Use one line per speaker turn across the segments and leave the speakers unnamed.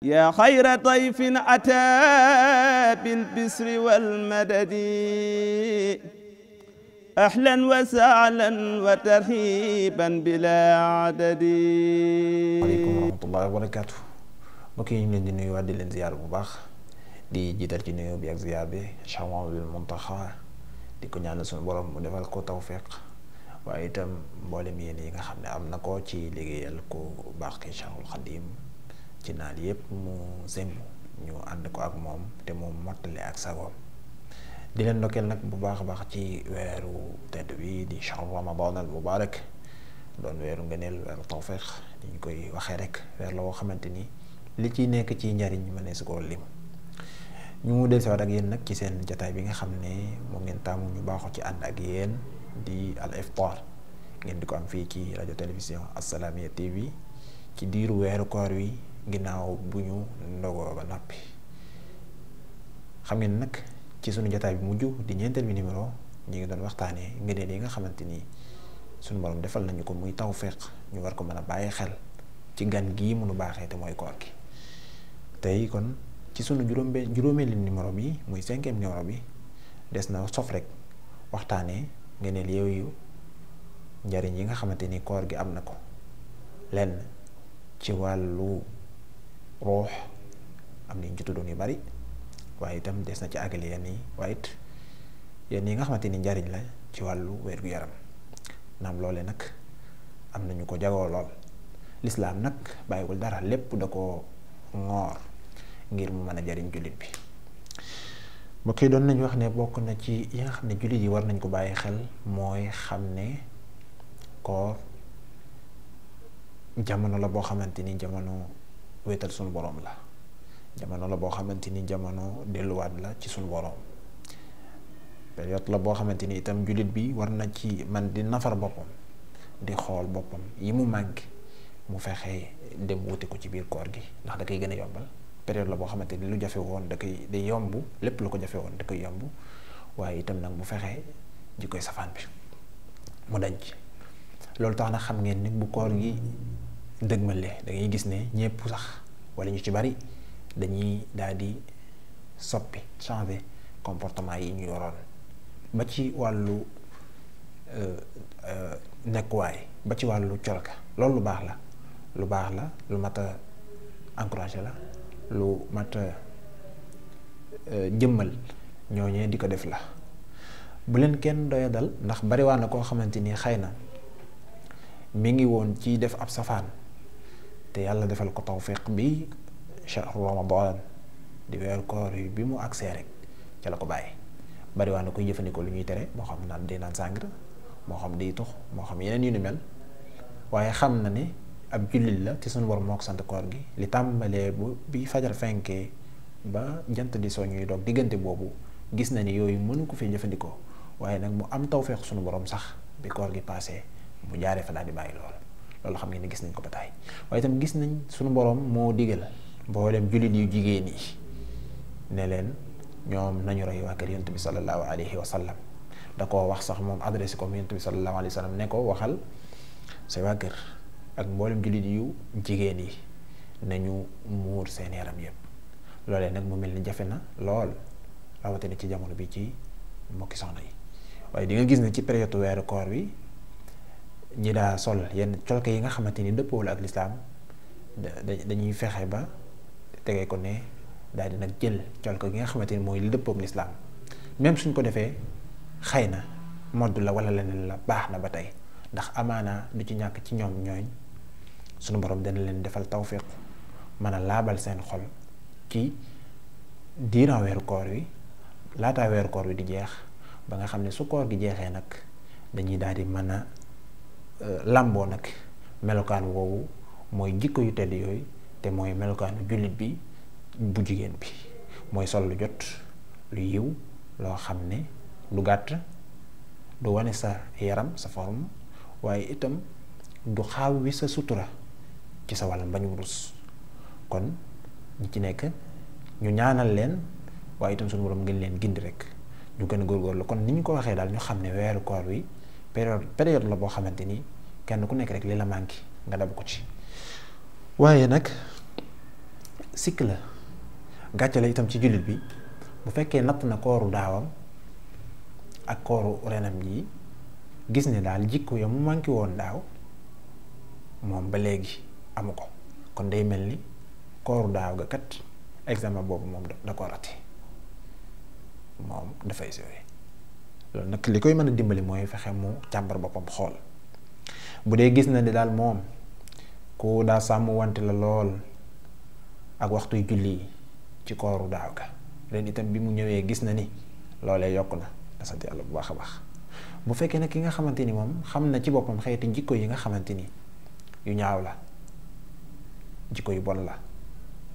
yaa xayra dayfin ataa bil bisri wal madadi ahlan wa sahlan wa tarhiban bilaa adadi.
waaleykum wa rahmatullahi wa barakaatu. mbokk yi ñu leen di nuyuwaat di leen ziyaar bu baax di jiital ci nuyoo bi ak ziyaar bi Cheikh Mouhamadoul Mountakha di ko ñaanal suñu borom mu defal ko tawfiq waaye itam mboolem yéen yi nga xam ne am na ko ci liggéeyal ko baax ki Cheikhul Khadim ci naal yépp mu semb ñu ànd ko ak moom te moom mottale ak sagoom di leen ndokkeel nag bu baax a baax ci weeru tedd bi di shahru ramadan al mubarak doon weeru ngëneel weeru tawfiq ni ñu koy waxee rek weer la woo xamante ni li ci nekk ci njariñ ma ne su ko lim ñu del siwaat ak yéen nag ci seen jataay bi nga xam ne moom ngeen taamu ñu baaxoo ci ànd ak yéen di al iftar ngeen di ko am fii ci rajo télévision Assalaamy TV ci diiru weeru koor wi ginnaaw bu ñu ndogoo ba noppi. xam ngeen nag ci sunu jotaay bi mujj di ñeenteel bi numéro ñu ngi doon waxtaanee ngëneel yi nga xamante ni sunu borom defal nañu ko muy tawfiq ñu war ko mën a bàyyi xel ci gan gii mënu baaxee te mooy koor gi. tey kon ci sunu juróomeeli numéro bi muy 5e numéro bi des na sof rek waxtaanee ngëneel yooyu njariñ yi nga xamante ni koor gi am na ko lenn ci wàllu ruux am nañ ci tuddoon yu bari waaye itam des na ci àggale yenn yi waaye it yenn yi nga xamante ni njariñ la ci wàllu wér-gu-yaram naam loole nag am nañu ko jagoo lool lislaam nag bàyyiwul dara lépp da ko ngoor ngir mu mën a jariñ jullit bi. mbokk yi doon nañu wax ne bokk na ci yi nga xam ne jullit yi war nañ ko bàyyi xel mooy xam ne koor jamono la boo xamante ni jamono wéetal suñu boroom la, jamono la boo xamante ni jamono delluwaat la ci suñu boroom, période la boo xamante ni itam jullit bi war na ci man di nafar boppam di xool boppam yi mu manqué mu fexe dem wuti ko ci biir koor gi ndax da koy gën a yombal. période la boo xamante ni lu jafe woon da koy day yomb, lépp lu ko jafe woon da koy yomb waaye itam nag bu fexee ji koy safaan bi mu dañ ci. loolu tax na xam ngeen ni bu koor gi dëgmalee da ngay gis ne ñépp sax wala ñu ci bari dañuy daal di soppi changer comportement yi ñu yoroon ba ci wàllu nekkuwaay ba ci wàllu colka. loolu lu baax la lu mat a encourager la, lu mat a jëmmal ñooñee di ko def la. bu leen kenn doya dal ndax bariwaa na koo xamante ni xëy na mi ngi woon ci def ab safaan te yàlla defal ko tawfiq bi shahru ramadan di weeru koor yi bi mu agsee rek ca la ko bàyyi. bariwaa na koy jëfandikoo lu ñuy tere moo xam naan day naan sàngara moo xam day tux moo xam yeneen yu ni mel waaye xam na ne ab jullit la te suñu borom moo ko sant koor gi li tàmbalee bu bi fajar fenkee ba jant di soo ñuy doog diggante boobu gis na ni yooyu mënu ko fee jëfandikoo waaye nag mu am tawfiq suñu borom sax bi koor gi passé mu jaaree fa daal di bàyyi loolu xam ngeen ne gis nañ ko ba taay. waaye itam gis nañ suñu borom moo digal mboolem jullit yu jigéen yi ne leen ñoom nañu roy waa kër yonent bi sallallahu alayhi wa sallam. da koo wax sax moom adressé ko yonent bi sallallahu alayhi wa sallam ne ko waxal say waa kër ak mboolem jullit yu jigéen yi nañu muur seen yaram yépp. loolee nag mu mel ni jafe na lool rawatina ci jamono bi ci mbokki soxna yi waaye di nga gis ne ci période weeru koor wi ñi daa sol yenn colke yi nga xamante ni dëppoowul ak lislaam dañuy fexe ba tegee ko ne daal di nag jël colke gi nga xamante ni mooy li dëppook lislaam. même suñ ko defee xëy na modd la wala leneen la baax na ba tey ndax amaana du ci ñàkk ci ñoom ñooñ suñu borom dana leen defal tawfiq mën a laabal seen xol ci diiran weeru koor wi laataa weeru koor wi di jeex ba nga xam ne su koor gi jeexee nag dañuy daal di mën a làmboo nag melokaan woowu mooy jikko yu tedd yooyu te mooy melokaanu jullit bi bu jigéen bi mooy sol lu jot lu yiw loo xam ne du gàtt du wane sa yaram sa forme waaye itam du xaaw wi sa sutura ci sa wàll mbañum rus. kon ñi ci nekk ñu ñaanal leen waaye itam suñu borom ngeen leen gindi rek ñu gën a góorgóorlu. kon ni ñu ko waxee daal ñu xam ne weeru koor wi période la boo xamante ni kenn ku nekk rek li la manqué nga dab ko ci. waaye nag sikk la gàcce la itam ci jullit bi bu fekkee natt na kooru daawam ak kooru renam yi gis ne daal jikko ya mu manqué woon daaw moom ba léegi amu ko, kon day mel ni kooru daaw ga kat examen boobu moom da ko raté, moom dafay sori. loolu nag li koy mën a dimbali mooy fexe mu càmbar boppam xool bu dee gis na ni daal moom ku daa sàmm wante la lool ak waxtuy julli ci kooru daaw ga, ren itam bi mu ñëwee gis na ni loolee yokk na da sant yàlla bu baax a baax. bu fekkee nag ki nga xamante ni moom xam na ci boppam xeeti jikko yi nga xamante ni yu ñaaw la, jikko yu bon la,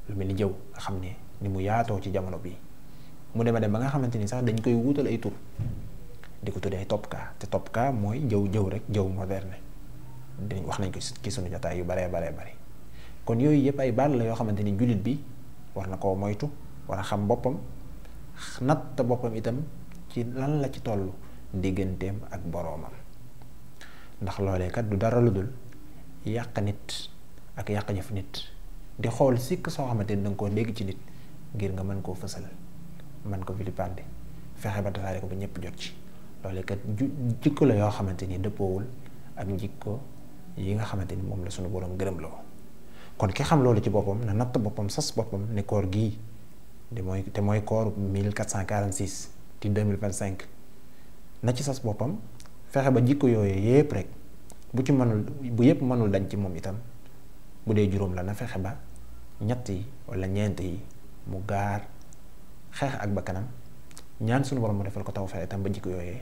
lu mel ni jëw nga xam ne ni mu yaatoo ci jamono bi mu dem ba nga xamante ni sax dañ koy wuutal ay tur di ko tuddee ay toppkaa, te toppkaa mooy jëw rek, jëw moderne. dañ wax nañ ko ci sunu jotaay yu baree bari. kon yooyu yëpp ay baat la yoo xamante ni jullit bi war na koo moytu, war a xam boppam, natt boppam itam ci lan la ci toll digganteem ak boroomam. ndax loolee kat du dara lu dul yàq nit ak yàq jëf nit, di xool sikk soo xamante ni danga koo dégg ci nit ngir nga mën koo fësal, mën ko vilipender, fexe ba tasaare ko ba ñëpp jot ci. loolee kat jikko la yoo xamante ni dëppoowul ak jikko yi nga xamante ni moom la sunu borom gërëm loo. kon ki xam loolu ci boppam na natt boppam, sas boppam ne koor gii te mooy koor 1446 ci 2025 na ci sas boppam fexe ba jikko yooyu yépp rek bu yépp mënul dañ ci moom itam, bu dee juróom la na fexe ba ñett yi wala ñeent yi mu gaar xeex ak bakkanam, ñaan sunu borom mu defal ko tawfeex itam ba jikko yooyee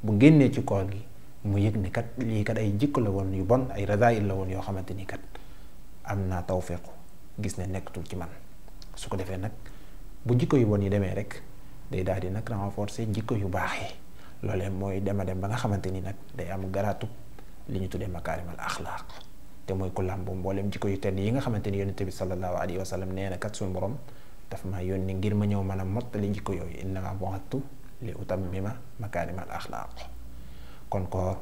bu génnee ci koor gi mu yëg ni kat lii kat ay jikko la woon yu bon, ay rasaayil la woon yoo xamante ni kat am naa tawfeexu gis ne nekkatul ci man. su ko defee nag bu jikko yu bon yi demee rek day daal di nag renforcer jikko yu baax yi. loolee mooy dem ba nga xamante ni nag day am garaatu li ñu tuddee makaarimal axlaaq, te mooy ku làmbu mboolem jikko yu tedd yi nga xamante ni yonent bi sallallahu alayhi wa sallam nee na kat suñu borom daf ma yónni ngir ma ñëw mën a mottali jikko yooyu, innamaa bu'ithtu li utammima makaarimal axlaaq. kon koor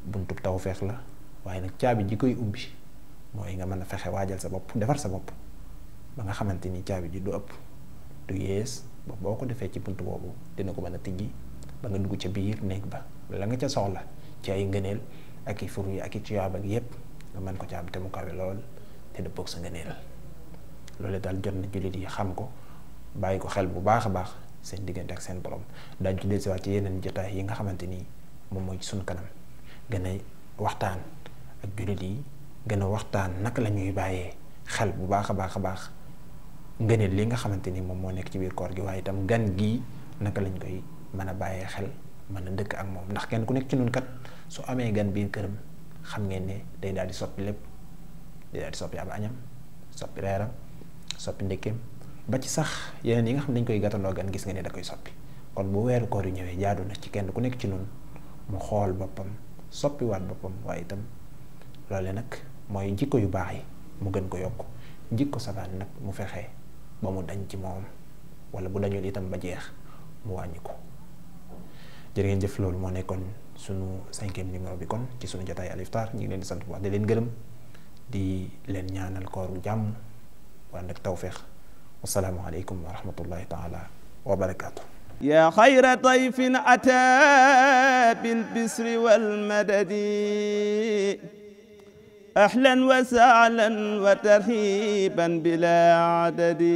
buntub tawfeex la, waaye nag caabi ji koy ubbi mooy nga mën a fexe waajal sa bopp, defar sa bopp ba nga xamante ni caabi ji du ëpp du yées ba boo ko defee ci bunt boobu dina ko mën a tijji ba nga dugg ca biir néeg ba la nga ca soxla ci ay ngëneel ak i fur yi ak i tuyaaba ak yépp nga mën ko ca am te mu kawe lool te dëppoog sa ngëneel. loolu daal jot na jullit yi xam ko, bàyyi ko xel bu baax a baax seen diggante ak seen borom. daañu ci dellusiwaat ci yeneen jotaay yi nga xamante ni moom mooy ci sunu kanam, gën a waxtaan ak jullit yi, gën a waxtaan naka la ñuy bàyyee xel bu baax a baax ngëneel li nga xamante ni moom moo nekk ci biir koor gi, waaye itam gan gii naka lañ koy mën a bàyyee xel, mën a dëkk ak moom. ndax kenn ku nekk ci nun kat su amee gan biir këram xam ngeen ne day daal di soppi lépp, day daal di soppi ab añam, soppi reeram, soppi ndekkeem, ba ci sax yeneen yi nga xam ne dañ koy gàttandoo gan gis nga ne da koy soppi. kon bu weeru koor yu ñëwee jaadu na ci kenn ku nekk ci nun mu xool boppam, soppiwaat boppam, waaye itam loole nag mooy jikko yu baax yi mu gën ko yokk, jikko sabaan nag mu fexe ba mu dañ ci moom, wala bu dañul itam ba jeex mu wàññi ko. jërë ngeen jëf, loolu moo nekkoon sunu 5e numéro bi kon ci sunu jotaay Al Iftar. ñu ngi leen di sant bu baax di leen gërëm, di leen ñaanal kooru jàmm waa nag tawfeex. wassalaamu aleykum wa rahmatullahi taala wa barakaatu.
yaa xayra dayfin ataa bil bisri wal madadi ahlan wa sahlan wa tarhiban bilaa adadi